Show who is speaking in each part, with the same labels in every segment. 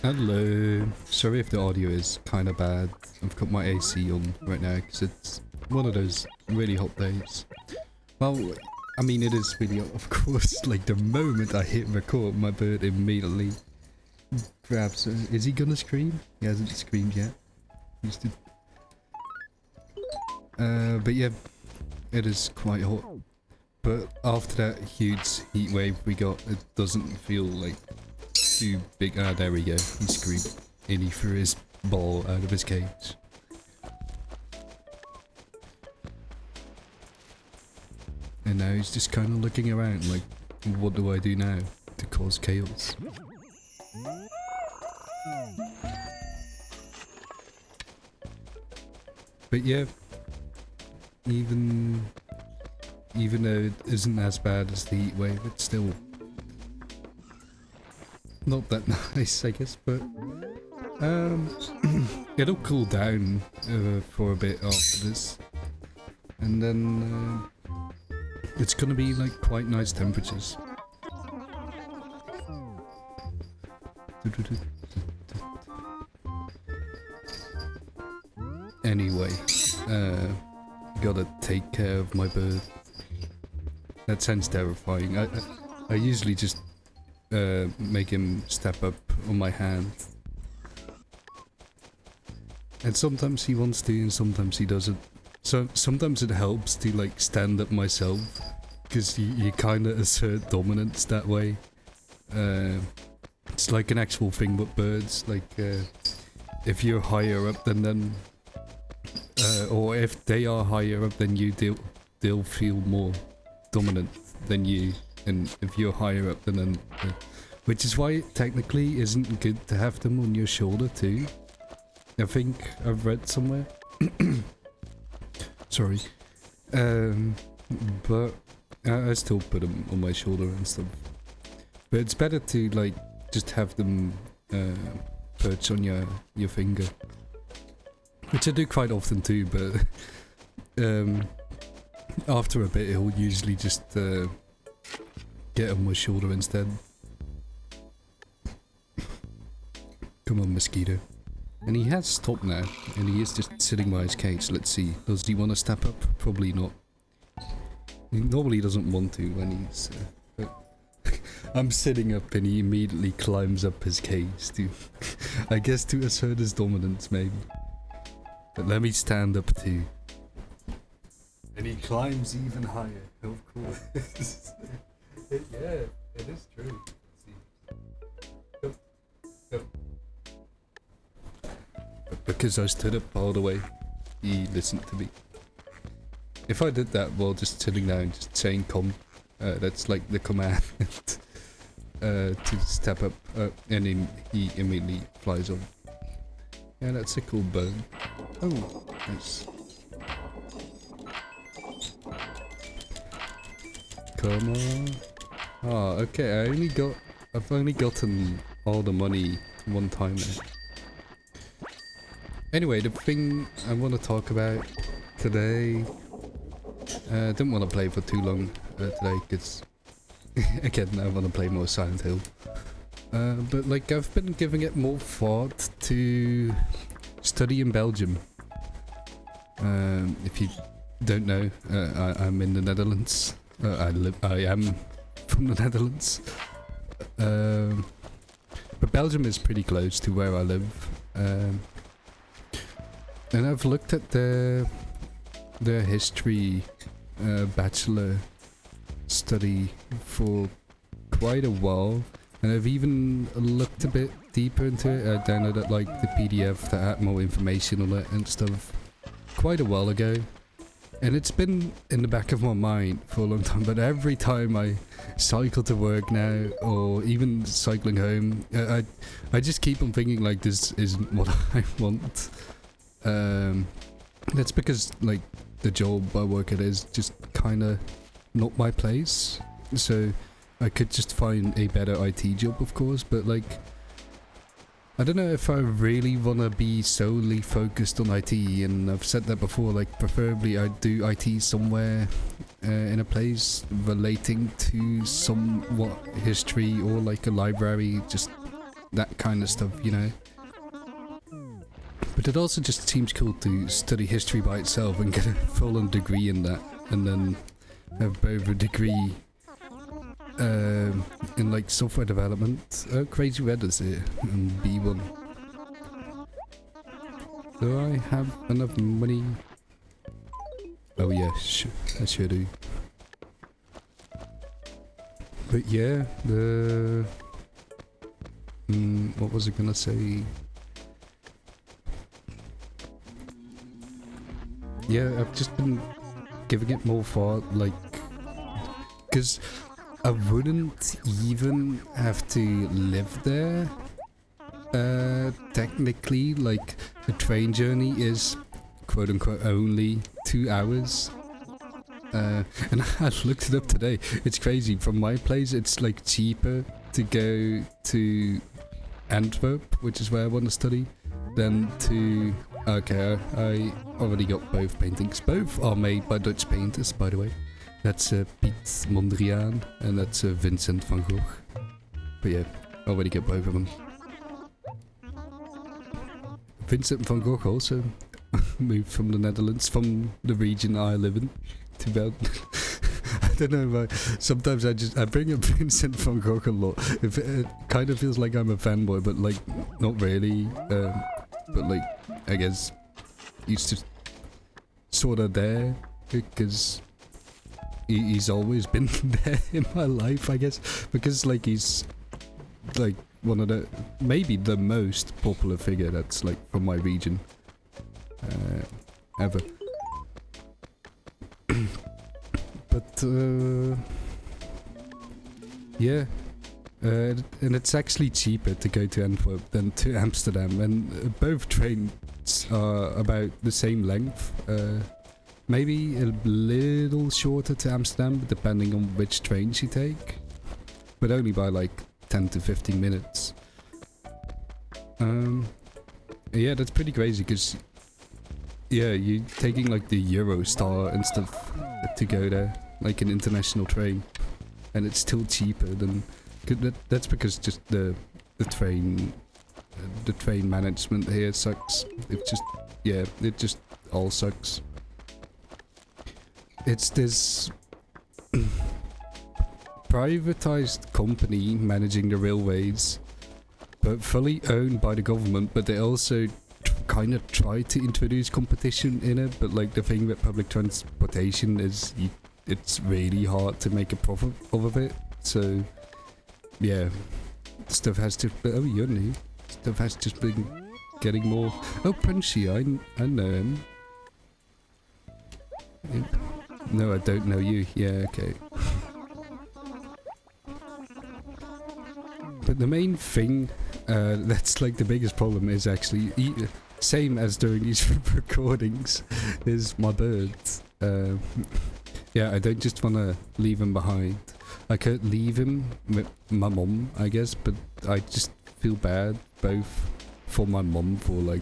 Speaker 1: Hello. Sorry if the audio is kind of bad. I've got my AC on right now because it's one of those really hot days. Well, I mean it is really hot, of course. Like the moment I hit record, my bird immediately grabs. Is he gonna scream? He hasn't screamed yet. He's still... but yeah, it is quite hot. But after that huge heat wave we got, it doesn't feel like too big. Ah, there we go. He screamed and he threw his ball out of his cage. And now he's just kind of looking around like, what do I do now to cause chaos? But yeah, even though it isn't as bad as the heat wave, it's still not that nice, I guess, but it'll cool down for a bit after this, and then it's gonna be like quite nice temperatures. Anyway, gotta take care of my bird. That sounds terrifying. I usually just make him step up on my hand. And sometimes he wants to and sometimes he doesn't. So sometimes it helps to like stand up myself, because you kind of assert dominance that way. It's like an actual thing with birds, like if you're higher up than them, or if they are higher up than you, they'll feel more dominant than you, and if you're higher up than them, which is why it technically isn't good to have them on your shoulder too. I think I've read somewhere. Sorry. But I still put them on my shoulder and stuff. But it's better to like just have them perch on your finger, which I do quite often too. But after a bit, he'll usually just get on my shoulder instead. Come on, mosquito. And he has stopped now, and he is just sitting by his cage. Let's see, does he want to step up? Probably not. He normally doesn't want to when he's... but I'm sitting up and he immediately climbs up his cage to... I guess to assert his dominance, maybe. But let me stand up too. And he climbs even higher, of course. Yeah, it is true. Let's see. Go. But because I stood up all the way, he listened to me. If I did that while just sitting down, just saying "come," that's like the command to step up, and then he immediately flies on. Yeah, that's a cool bird. Oh, nice. Come on. Oh, okay. I've only gotten all the money one time now. Anyway, the thing I want to talk about today, I didn't want to play for too long today, because again, I want to play more Silent Hill. But like, I've been giving it more thought to study in Belgium. If you don't know, I'm in the Netherlands. I am from the Netherlands. But Belgium is pretty close to where I live. And I've looked at their history bachelor study for quite a while, and I've even looked a bit deeper into it. I downloaded like the PDF that had more information on it and stuff quite a while ago, and it's been in the back of my mind for a long time. But every time I cycle to work now, or even cycling home, I just keep on thinking like, this isn't what I want. That's because like the job I work at is just kind of not my place, so I could just find a better IT job, of course, but like I don't know if I really want to be solely focused on IT, and I've said that before, like preferably I'd do IT somewhere in a place relating to somewhat history, or like a library, just that kind of stuff, you know. But it also just seems cool to study history by itself and get a full-on degree in that, and then have both a degree in like software development. Crazy weather's here, and B1. Do I have enough money? Oh yeah, I sure do. But yeah, what was I gonna say? Yeah, I've just been giving it more thought, like, because I wouldn't even have to live there. Technically, like, the train journey is quote-unquote only 2 hours. And I looked it up today. It's crazy. From my place, it's like cheaper to go to Antwerp, which is where I want to study, than to... Okay, I already got both paintings. Both are made by Dutch painters, by the way. That's Piet Mondriaan and that's Vincent van Gogh. But yeah, already got both of them. Vincent van Gogh also moved from the Netherlands, from the region I live in, to Belgium. I don't know why. Sometimes I bring up Vincent van Gogh a lot. It kind of feels like I'm a fanboy, but like not really. But like I guess he's just sort of there because he's always been there in my life, I guess, because like he's like one of the, maybe the most popular figure that's like from my region ever. But yeah, and it's actually cheaper to go to Antwerp than to Amsterdam, and both trains are about the same length. Maybe a little shorter to Amsterdam, depending on which trains you take, but only by like 10 to 15 minutes. Yeah, that's pretty crazy, because yeah, you're taking like the Eurostar and stuff to go there, like an international train, and it's still cheaper than... That's because just the train management here sucks. It just, yeah, it just all sucks. It's this privatized company managing the railways, but fully owned by the government, but they also kind of try to introduce competition in it, but like the thing with public transportation is it's really hard to make a profit of it, so yeah, stuff has to... Oh, you're new. Stuff has just been getting more... Oh, Punchy, I know him. Yeah. No, I don't know you. Yeah, okay. But the main thing that's like the biggest problem is actually... same as during these recordings, is my birds. Yeah, I don't just want to leave him behind. I could leave him with my mom, I guess, but I just feel bad both for my mom for like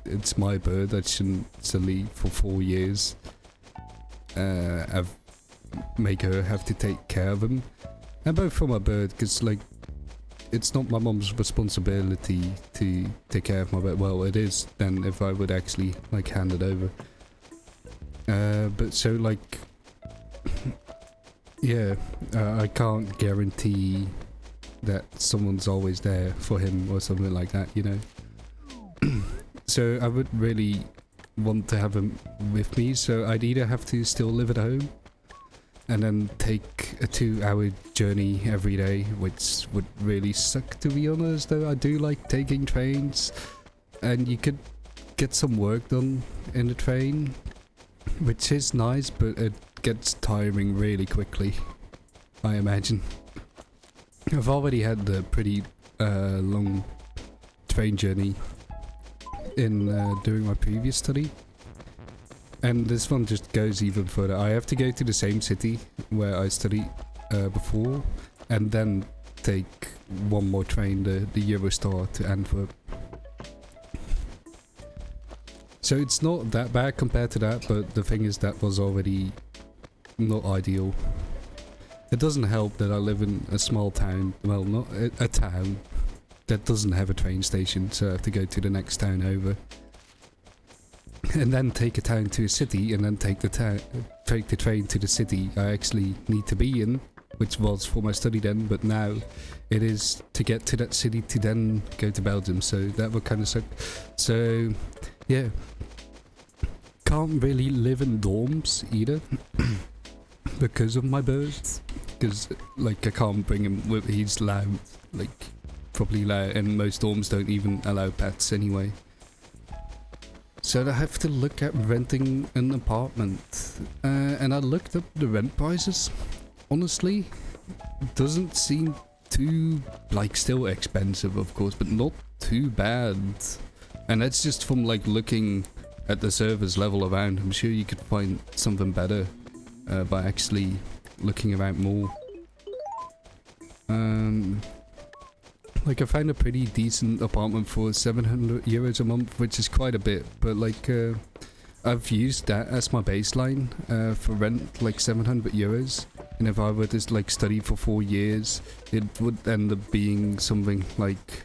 Speaker 1: it's my bird. I shouldn't leave for 4 years. I've make her have to take care of him, and both for my bird, because like it's not my mom's responsibility to take care of my bird. Well, it is then if I would actually like hand it over. But so like. Yeah, I can't guarantee that someone's always there for him or something like that, you know. So I would really want to have him with me, so I'd either have to still live at home and then take a 2-hour journey every day, which would really suck, to be honest, though I do like taking trains, and you could get some work done in the train, which is nice, but it gets tiring really quickly, I imagine. I've already had a pretty long train journey in during my previous study, and this one just goes even further. I have to go to the same city where I studied before, and then take one more train, the Eurostar, to Antwerp. So it's not that bad compared to that, but the thing is that was already not ideal. It doesn't help that I live in a small town, well, not a town that doesn't have a train station, so I have to go to the next town over. And then take a town to a city, and then take the train to the city I actually need to be in, which was for my study then, but now it is to get to that city to then go to Belgium, so that would kind of suck. So, yeah. Can't really live in dorms either, because of my birds. Because, like, I can't bring him with, he's loud, like, probably loud, and most dorms don't even allow pets anyway. So I have to look at renting an apartment, and I looked up the rent prices. Honestly, doesn't seem too, like, still expensive of course, but not too bad. And that's just from like looking at the servers level around. I'm sure you could find something better by actually looking around more. Like I found a pretty decent apartment for 700 euros a month, which is quite a bit, but like I've used that as my baseline for rent, like 700 euros. And if I were to like study for 4 years, it would end up being something like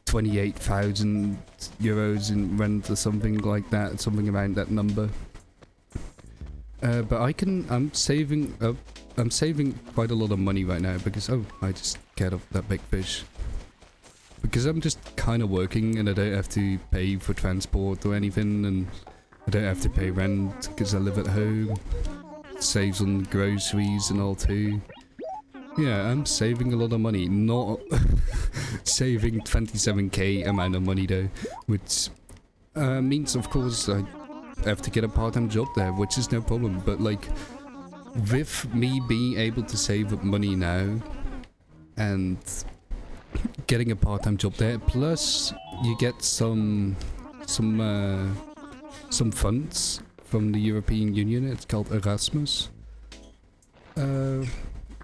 Speaker 1: 28,000 euros in rent or something like that, something around that number. But I'm saving quite a lot of money right now because, oh, I just get off that big fish. Because I'm just kind of working and I don't have to pay for transport or anything, and I don't have to pay rent because I live at home. It saves on groceries and all too. Yeah, I'm saving a lot of money, not saving 27k amount of money though, which means of course I have to get a part-time job there, which is no problem, but like with me being able to save up money now and getting a part-time job there, plus you get some funds from the European Union. It's called Erasmus,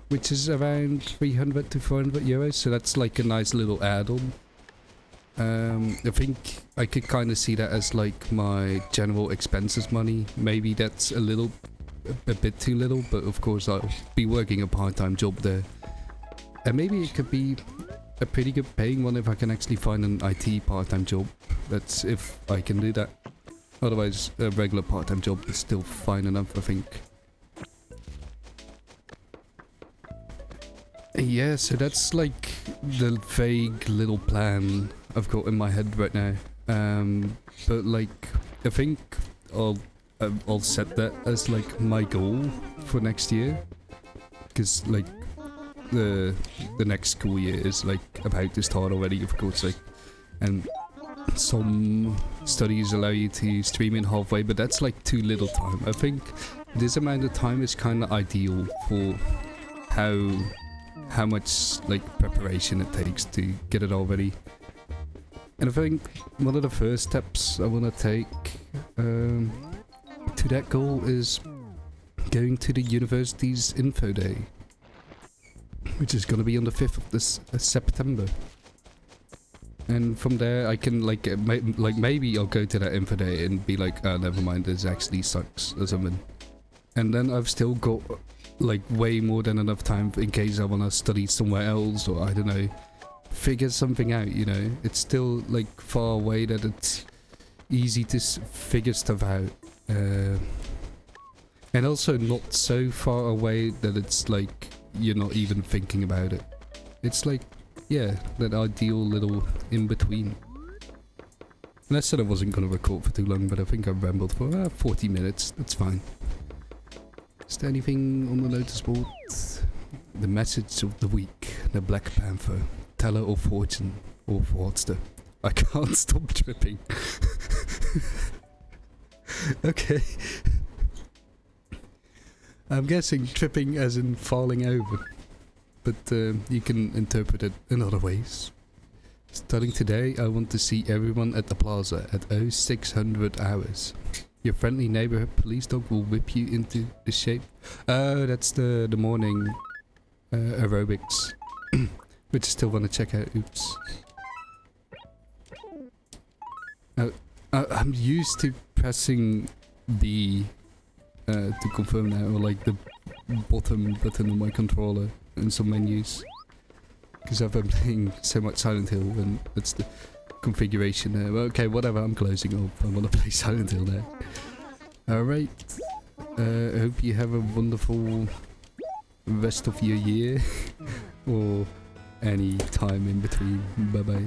Speaker 1: which is around 300 to 400 euros, so that's like a nice little add-on. I think I could kind of see that as like my general expenses money. Maybe that's a bit too little, but of course I'll be working a part-time job there, and maybe it could be a pretty good paying one if I can actually find an IT part-time job. That's if I can do that. Otherwise, a regular part-time job is still fine enough, I think. Yeah, so that's like the vague little plan I've got in my head right now. But like, I think I'll set that as like my goal for next year, because like the next school year is like about to start already, of course, like, and some studies allow you to stream in halfway, but that's like too little time. I think this amount of time is kind of ideal for how much like preparation it takes to get it all ready. And I think one of the first steps I want to take to that goal is going to the university's info day, which is going to be on the 5th of this September. And from there I can like maybe I'll go to that info day and be like, oh, never mind, this actually sucks or something. And then I've still got like way more than enough time in case I want to study somewhere else, or I don't know, figure something out, you know. It's still like far away that it's easy to figure stuff out, and also not so far away that it's like you're not even thinking about it. It's like, yeah, that ideal little in between. And I said I wasn't going to record for too long, but I think I rambled for 40 minutes. That's fine. Is there anything on the notice board? The message of the week: the Black Panther, teller of fortune, or fraudster. I can't stop tripping. Okay. I'm guessing tripping as in falling over, but you can interpret it in other ways. Starting today, I want to see everyone at the plaza at 0600 hours. Your friendly neighborhood police dog will whip you into the shape. Oh, that's the morning aerobics, which I still want to check out. Oops. I'm used to pressing B to confirm that, or like the bottom button on my controller and some menus. Because I've been playing so much Silent Hill and that's the configuration there. Well, okay, whatever, I'm closing up. I want to play Silent Hill there. Alright. I hope you have a wonderful rest of your year. Or any time in between. Bye bye.